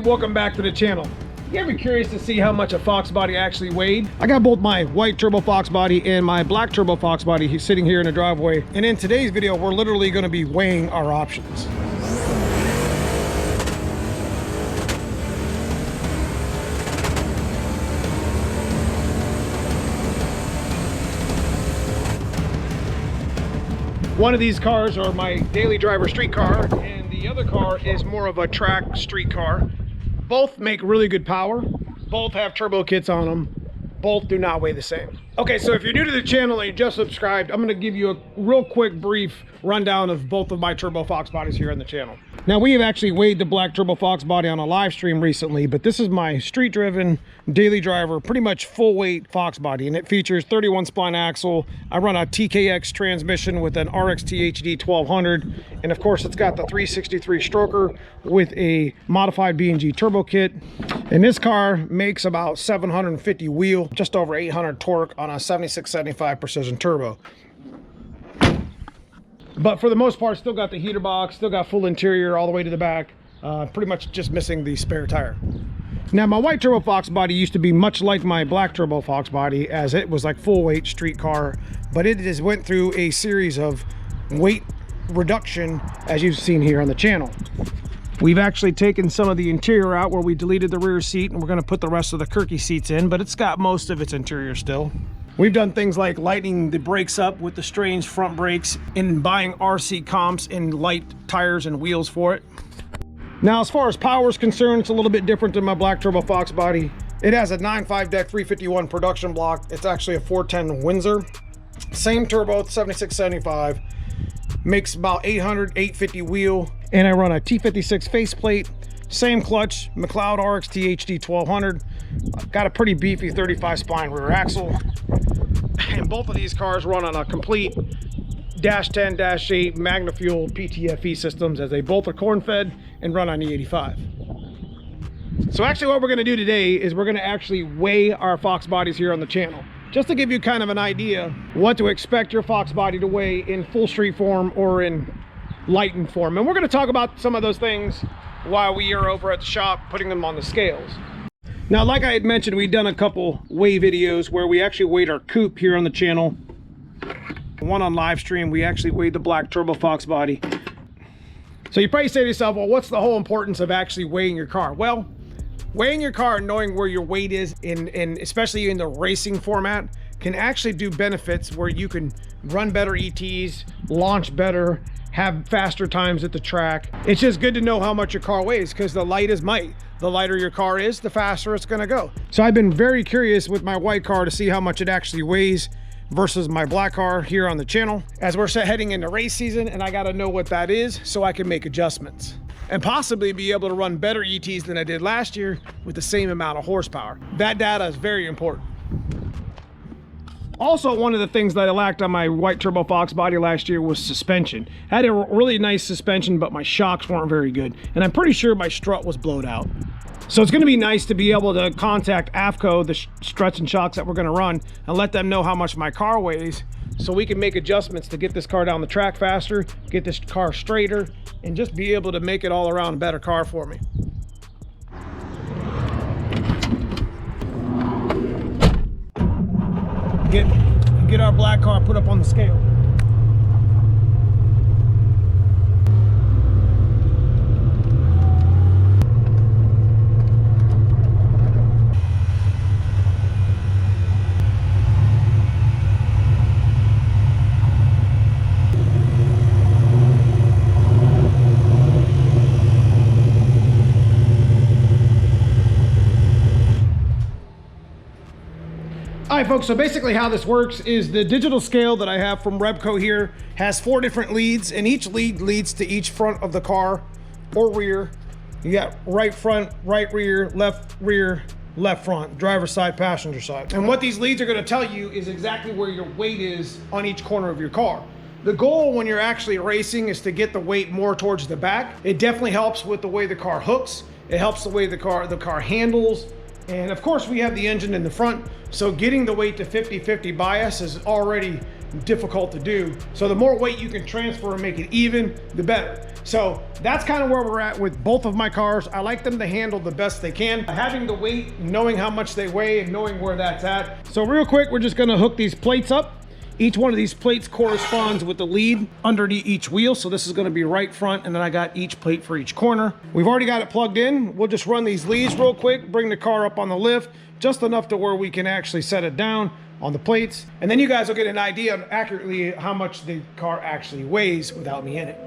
Welcome back to the channel. You ever curious to see how much a Foxbody actually weighed? I got both my white turbo Foxbody and my black turbo Foxbody sitting here in the driveway. And in today's video, we're literally going to be weighing our options. One of these cars are my daily driver street car, and the other car is more of a track street car. Both make really good power. Both have turbo kits on them. Both do not weigh the same. Okay, so if you're new to the channel and you just subscribed, I'm gonna give you a real quick brief rundown of both of my turbo Foxbodies here on the channel. Now, we have actually weighed the black turbo Foxbody on a live stream recently, but this is my street driven daily driver, pretty much full weight Foxbody, and it features 31 spline axle. I run a TKX transmission with an RXT HD 1200, and of course it's got the 363 stroker with a modified B&G turbo kit. And this car makes about 750 wheel, just over 800 torque on a 7675 precision turbo. But for the most part, still got the heater box, still got full interior all the way to the back, pretty much just missing the spare tire. Now, my white turbo Foxbody used to be much like my black turbo Foxbody, as it was like full weight street car, but it just went through a series of weight reduction, as you've seen here on the channel. We've actually taken some of the interior out where we deleted the rear seat, and we're going to put the rest of the Kirky seats in, but it's got most of its interior still. We've done things like lightening the brakes up with the strange front brakes and buying RC comps and light tires and wheels for it. Now, as far as power is concerned, it's a little bit different than my black turbo Foxbody. It has a 9.5 deck 351 production block. It's actually a 410 Windsor. Same turbo, 7675. Makes about 850 wheel. And I run a T56 faceplate. Same clutch, McLeod RXT HD 1200. Got a pretty beefy 35 spline rear axle. And both of these cars run on a complete Dash 10, Dash 8 Magna Fuel PTFE systems, as they both are corn fed and run on E85. So actually what we're going to do today is we're going to actually weigh our Foxbodies here on the channel, just to give you kind of an idea what to expect your Foxbody to weigh in full street form or in lightened form. And we're going to talk about some of those things while we are over at the shop putting them on the scales. Now, like I had mentioned, we've done a couple weigh videos where we actually weighed our coupe here on the channel. One on live stream, we actually weighed the black turbo Foxbody. So you probably say to yourself, well, what's the whole importance of actually weighing your car? Well, weighing your car and knowing where your weight is, in especially in the racing format, can actually do benefits where you can run better ETs, launch better, have faster times at the track. It's just good to know how much your car weighs, because the light is might. The lighter your car is, the faster it's gonna go. So I've been very curious with my white car to see how much it actually weighs versus my black car here on the channel, as we're heading into race season, and I gotta know what that is so I can make adjustments and possibly be able to run better ETs than I did last year with the same amount of horsepower. That data is very important. Also, one of the things that I lacked on my white turbo Foxbody last year was suspension. I had a really nice suspension, but my shocks weren't very good, and I'm pretty sure my strut was blowed out. So it's going to be nice to be able to contact AFCO, the struts and shocks that we're going to run, and let them know how much my car weighs, so we can make adjustments to get this car down the track faster, get this car straighter, and just be able to make it all around a better car for me. Get our black car put up on the scale. All right, folks, so basically how this works is the digital scale that I have from Rebco here has 4 different leads, and each lead leads to each front of the car or rear. You got right front, right rear, left front, driver's side, passenger side. And what these leads are going to tell you is exactly where your weight is on each corner of your car. The goal when you're actually racing is to get the weight more towards the back. It definitely helps with the way the car hooks. It helps the way the car handles. And of course we have the engine in the front, so getting the weight to 50-50 bias is already difficult to do. So the more weight you can transfer and make it even, the better. So that's kind of where we're at with both of my cars. I like them to handle the best they can. Having the weight, knowing how much they weigh and knowing where that's at. So real quick, we're just gonna hook these plates up. Each one of these plates corresponds with the lead underneath each wheel. So this is gonna be right front, and then I got each plate for each corner. We've already got it plugged in. We'll just run these leads real quick, bring the car up on the lift, just enough to where we can actually set it down on the plates. And then you guys will get an idea of accurately how much the car actually weighs without me in it.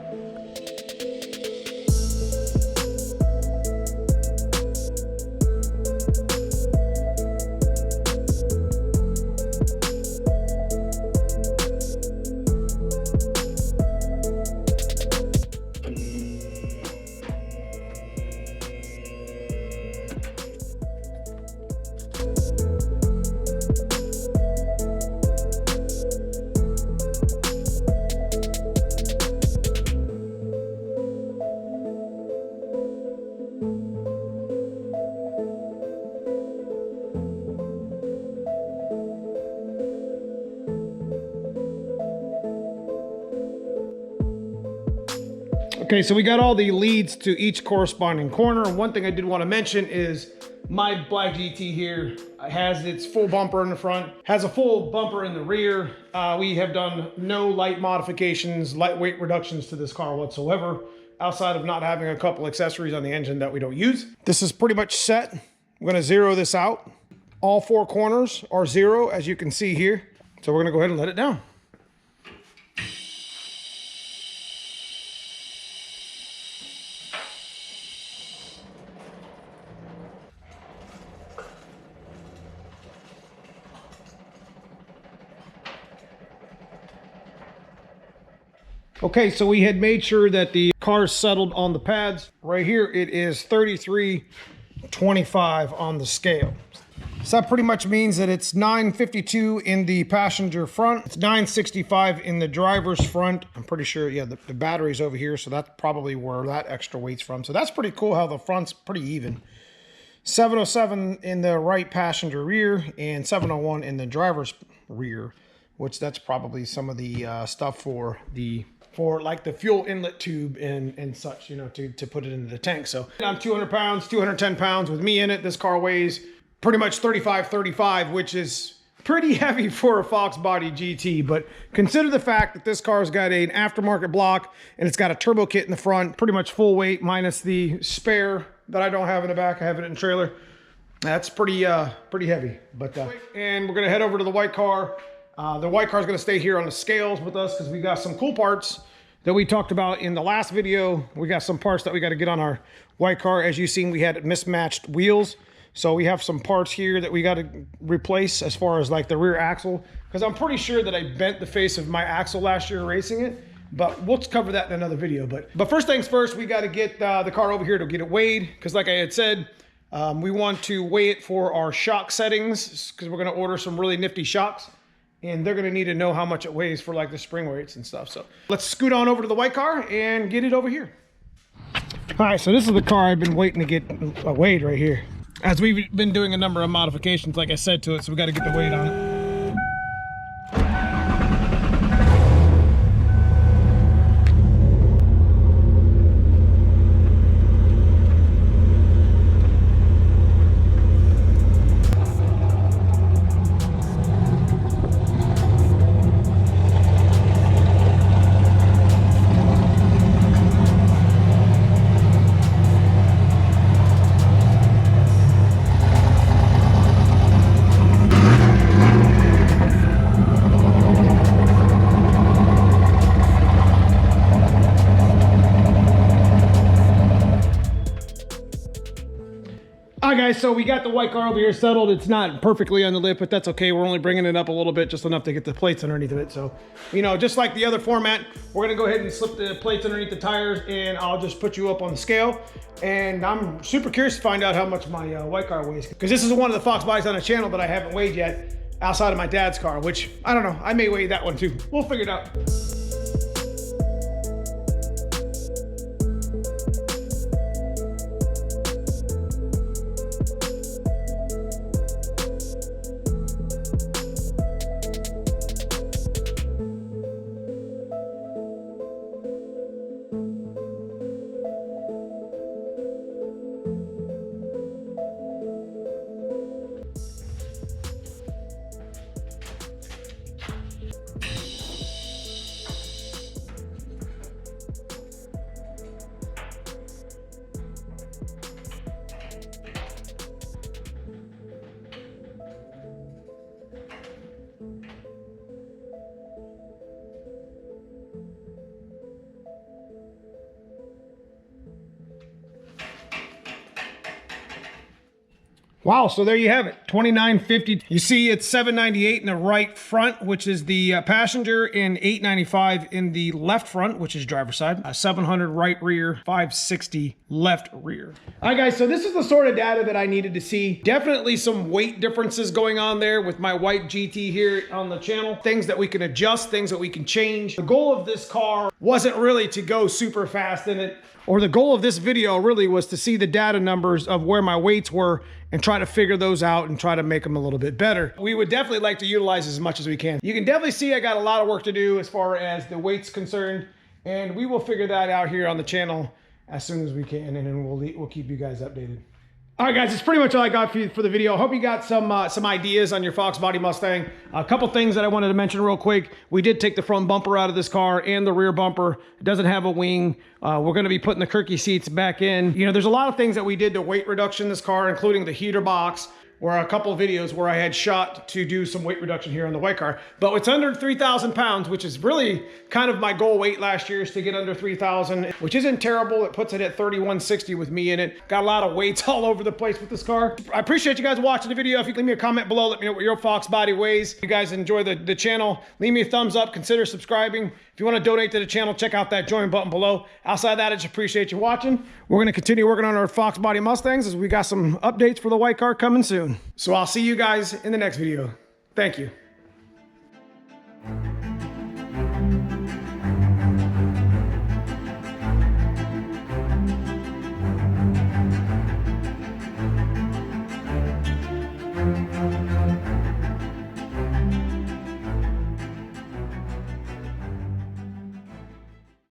Okay, so we got all the leads to each corresponding corner. And one thing I did want to mention is my black GT here has its full bumper in the front, has a full bumper in the rear. We have done no light modifications, lightweight reductions to this car whatsoever, outside of not having a couple accessories on the engine that we don't use. This is pretty much set. I'm gonna zero this out. All four corners are zero, as you can see here. So we're gonna go ahead and let it down. Okay, so we had made sure that the car's settled on the pads. Right here, it is 33.25 on the scale. So that pretty much means that it's 952 in the passenger front. It's 965 in the driver's front. I'm pretty sure, yeah, the battery's over here, so that's probably where that extra weight's from. So that's pretty cool how the front's pretty even. 707 in the right passenger rear and 701 in the driver's rear, which that's probably some of the stuff for like the fuel inlet tube and such, you know, to put it into the tank. So I'm 200 pounds, 210 pounds with me in it. This car weighs pretty much 35, which is pretty heavy for a Foxbody GT, but consider the fact that this car's got an aftermarket block and it's got a turbo kit in the front, pretty much full weight minus the spare that I don't have in the back. I have it in the trailer. That's pretty heavy, but and we're gonna head over to the white car. The white car is going to stay here on the scales with us because we got some cool parts that we talked about in the last video. We got some parts that we got to get on our white car. As you've seen, we had mismatched wheels. So we have some parts here that we got to replace as far as like the rear axle, because I'm pretty sure that I bent the face of my axle last year racing it, but we'll cover that in another video. But first things first, we got to get the car over here to get it weighed, because like I had said, we want to weigh it for our shock settings, because we're going to order some really nifty shocks. And they're gonna need to know how much it weighs for like the spring weights and stuff. So let's scoot on over to the white car and get it over here. All right, so this is the car I've been waiting to get weighed right here. As we've been doing a number of modifications, like I said to it, so we gotta get the weight on it. All right, guys, so we got the white car over here settled. It's not perfectly on the lip, but that's okay. We're only bringing it up a little bit, just enough to get the plates underneath of it. So, you know, just like the other format, we're gonna go ahead and slip the plates underneath the tires, and I'll just put you up on the scale. And I'm super curious to find out how much my white car weighs, because this is one of the Foxbodies on the channel that I haven't weighed yet, outside of my dad's car, which, I don't know, I may weigh that one too. We'll figure it out. Wow, so there you have it, 2950. You see it's 798 in the right front, which is the passenger, and 895 in the left front, which is driver's side. 700 right rear, 560 left rear. All right, guys, so this is the sort of data that I needed to see. Definitely some weight differences going on there with my white GT here on the channel. Things that we can adjust, things that we can change. The goal of this car wasn't really to go super fast in it, or the goal of this video really was to see the data numbers of where my weights were and try to figure those out and try to make them a little bit better. We would definitely like to utilize as much as we can. You can definitely see I got a lot of work to do as far as the weight's concerned, and we will figure that out here on the channel as soon as we can, and then we'll keep you guys updated. All right, guys, it's pretty much all I got for the video. I hope you got some ideas on your Foxbody Mustang. A couple things that I wanted to mention real quick. We did take the front bumper out of this car and the rear bumper. It doesn't have a wing. We're going to be putting the Kirky seats back in. You know, there's a lot of things that we did to weight reduction in this car, including the heater box, or a couple of videos where I had shot to do some weight reduction here on the white car. But it's under 3,000 pounds, which is really kind of my goal weight last year, is to get under 3,000, which isn't terrible. It puts it at 3,160 with me in it. Got a lot of weights all over the place with this car. I appreciate you guys watching the video. If you leave me a comment below, let me know what your Foxbody weighs. If you guys enjoy the channel, leave me a thumbs up, consider subscribing. If you want to donate to the channel, check out that join button below. Outside of that, I just appreciate you watching. We're going to continue working on our Foxbody Mustangs as we got some updates for the white car coming soon. So I'll see you guys in the next video. Thank you.